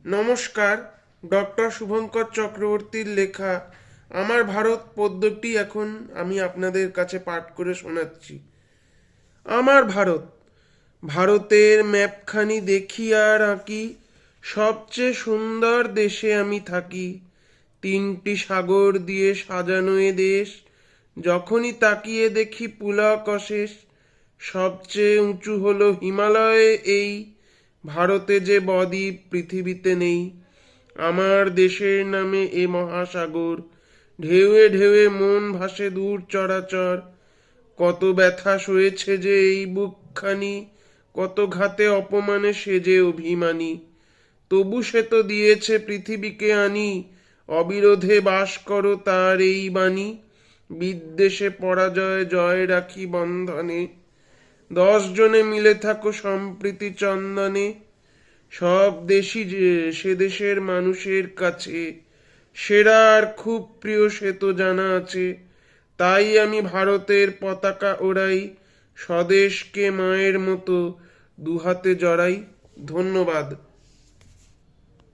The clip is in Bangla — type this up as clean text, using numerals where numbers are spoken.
নমস্কার। ডক্টর শুভঙ্কর চক্রবর্তীর লেখা আমার ভারত পদ্যটি এখন আমি আপনাদের কাছে পাঠ করে শোনাচ্ছি। আমার ভারত, ভারতের ম্যাপখানি দেখি আর আঁকি, সবচেয়ে সুন্দর দেশে আমি থাকি। তিনটি সাগর দিয়ে সাজানো এ দেশ, যখনই তাকিয়ে দেখি পুলক অশেষ। সবচেয়ে উঁচু হলো হিমালয়ে এই, ভারতে যে বদ্বীপ পৃথিবীতে নেই। আমার দেশের নামে এ মহাসাগর, ঢেউয়ে ঢেউয়ে মন ভাসে দূর চরাচর। কত ব্যথা সয়েছে যে এই বুকখানি, কত ঘাতে অপমানে সে যে অভিমানী। তবু সে তো দিয়েছে পৃথিবীকে আনি, অবিরোধে বাস করো তার এই বাণী। বিদ্বেষে পরাজয় জয় রাখি বন্ধনে, 10 জনে মিলে থাকো সম্প্রীতি চন্দনে। সব দেশই যে সে দেশের মানুষের কাছে সেরা আর খুব প্রিয় সে তো জানা আছে। তাই আমি ভারতের পতাকা ওড়াই, স্বদেশকে মায়ের মতো দুহাতে জড়াই। ধন্যবাদ।